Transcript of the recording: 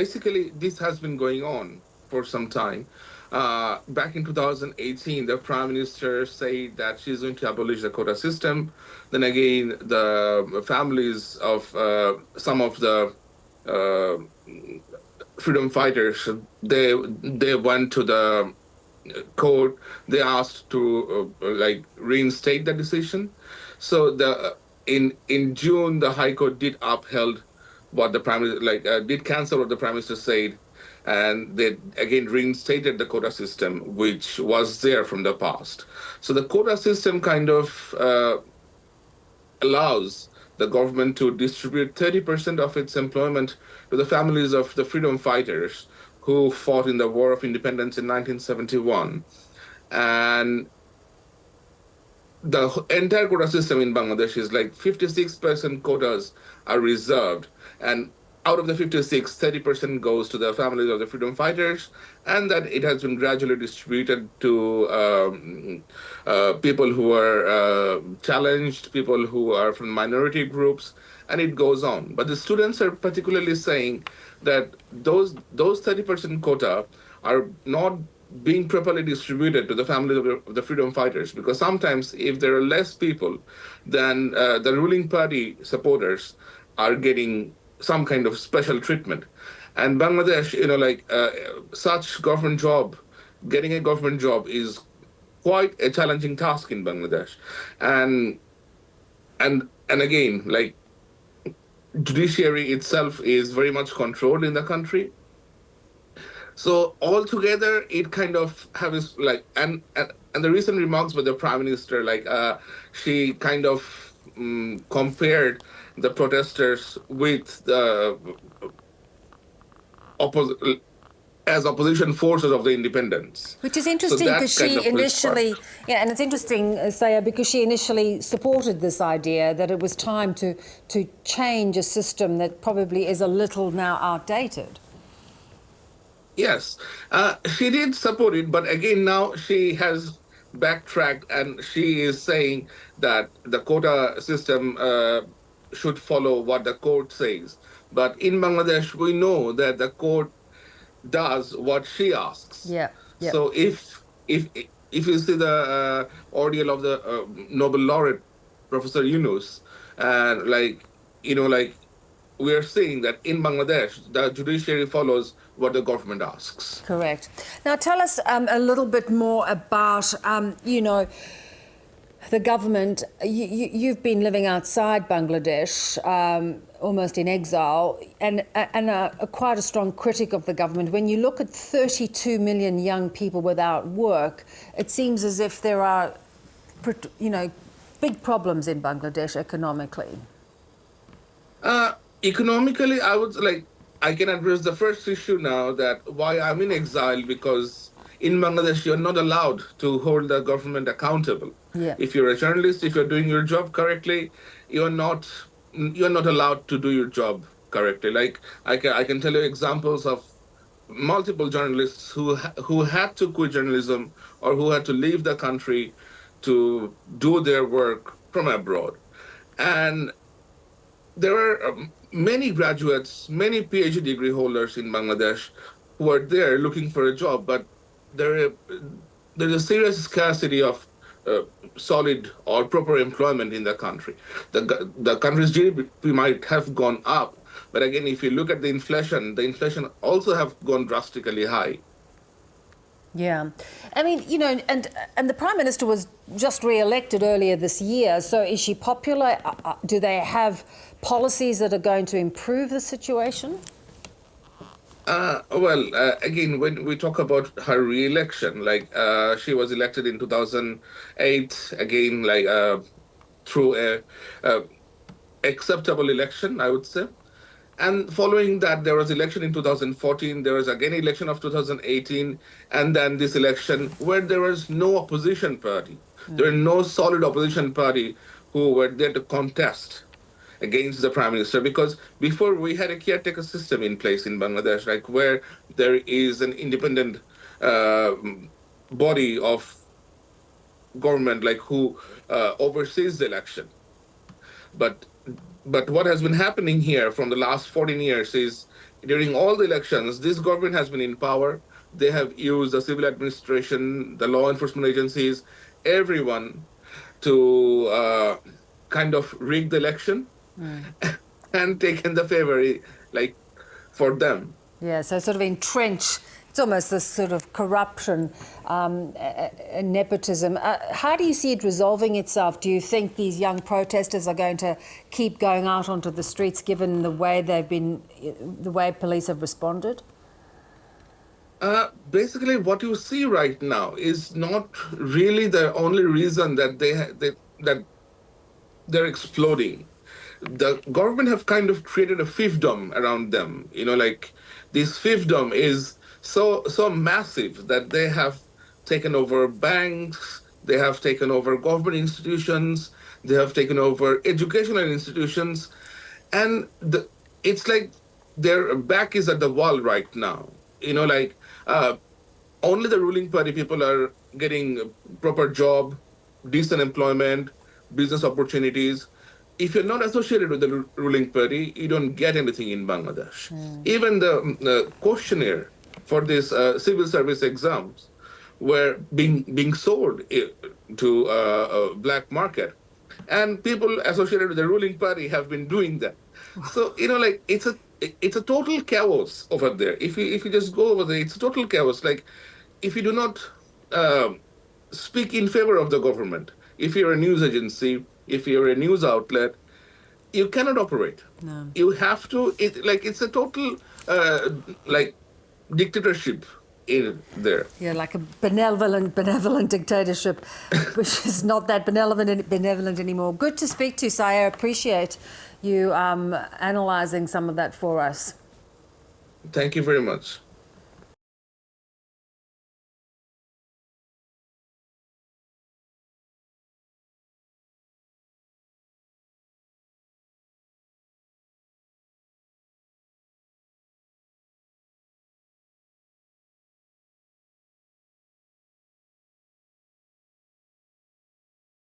basically, this has been going on for some time. Back in 2018, the prime minister said that she's going to abolish the quota system. Then again, the families of some of the uh, freedom fighters, they went to the court. They asked to like reinstate the decision. So the in June, the High Court did upheld what the prime minister did cancel what the prime minister said, and they again reinstated the quota system, which was there from the past. So the quota system kind of allows the government to distribute 30% of its employment to the families of the freedom fighters who fought in the War of Independence in 1971. And the entire quota system in Bangladesh is like 56% quotas are reserved. And out of the 56, 30% goes to the families of the freedom fighters, and that it has been gradually distributed to people who are challenged, people who are from minority groups, and it goes on. But the students are particularly saying that those 30% quota are not being properly distributed to the families of the freedom fighters, because sometimes if there are less people, then the ruling party supporters are getting some kind of special treatment. And Bangladesh, such government job, getting a government job is quite a challenging task in Bangladesh. And and again, like judiciary itself is very much controlled in the country. So altogether, it kind of has like and the recent remarks by the prime minister, she kind of compared the protesters with the as opposition forces of the independence. Which is interesting because she initially, and it's interesting, Saer, because she initially supported this idea that it was time to change a system that probably is a little now outdated. Yes, she did support it, but again, now she has backtracked and she is saying that the quota system should follow what the court says. But in Bangladesh, we know that the court does what she asks. Yeah. Yep. So if you see the ordeal of the Nobel laureate Professor Yunus, and we are seeing that in Bangladesh, the judiciary follows what the government asks. Correct. Now, tell us a little bit more about, the government. You've been living outside Bangladesh, almost in exile, and quite a strong critic of the government. When you look at 32 million young people without work, it seems as if there are, big problems in Bangladesh economically. Economically, I can address the first issue now, that why I'm in exile, because in Bangladesh, you're not allowed to hold the government accountable. Yeah. If you're a journalist, if you're doing your job correctly, you're not allowed to do your job correctly. Like I can tell you examples of multiple journalists who had to quit journalism or who had to leave the country to do their work from abroad. And there are many graduates, many PhD degree holders in Bangladesh who are there looking for a job, but there's a serious scarcity of solid or proper employment in the country. The country's GDP might have gone up, but again, if you look at the inflation also have gone drastically high. Yeah. I mean, and the Prime Minister was just re-elected earlier this year, so is she popular? Do they have policies that are going to improve the situation? Again, when we talk about her re-election, she was elected in 2008, again, through a acceptable election, I would say. And following that, there was election in 2014, there was again election of 2018, and then this election where there was no opposition party. There were no solid opposition party who were there to contest against the prime minister, because before we had a caretaker system in place in Bangladesh, where there is an independent body of government, who oversees the election. But what has been happening here from the last 14 years is during all the elections, this government has been in power. They have used the civil administration, the law enforcement agencies, everyone to kind of rig the election and taken the favor, like, for them. Yeah, so sort of entrench. It's almost this sort of corruption, nepotism. How do you see it resolving itself? Do you think these young protesters are going to keep going out onto the streets, given the way the way police have responded? Basically, what you see right now is not really the only reason that that they're exploding. The government have kind of created a fiefdom around them. Like, this fiefdom is so massive that they have taken over banks, they have taken over government institutions, they have taken over educational institutions, and it's like their back is at the wall right now. Like, only the ruling party people are getting a proper job, decent employment, business opportunities. If you're not associated with the ruling party, you don't get anything in Bangladesh. Even the questionnaire for these civil service exams were being sold to a black market. And people associated with the ruling party have been doing that. So, like, it's a total chaos over there. If you just go over there, it's a total chaos. Like, if you do not speak in favor of the government, if you're a news agency, if you're a news outlet, you cannot operate. No. You have to. It's a total dictatorship in there. Yeah, like a benevolent dictatorship, which is not that benevolent anymore. Good to speak to, Saer. Appreciate you analysing some of that for us. Thank you very much.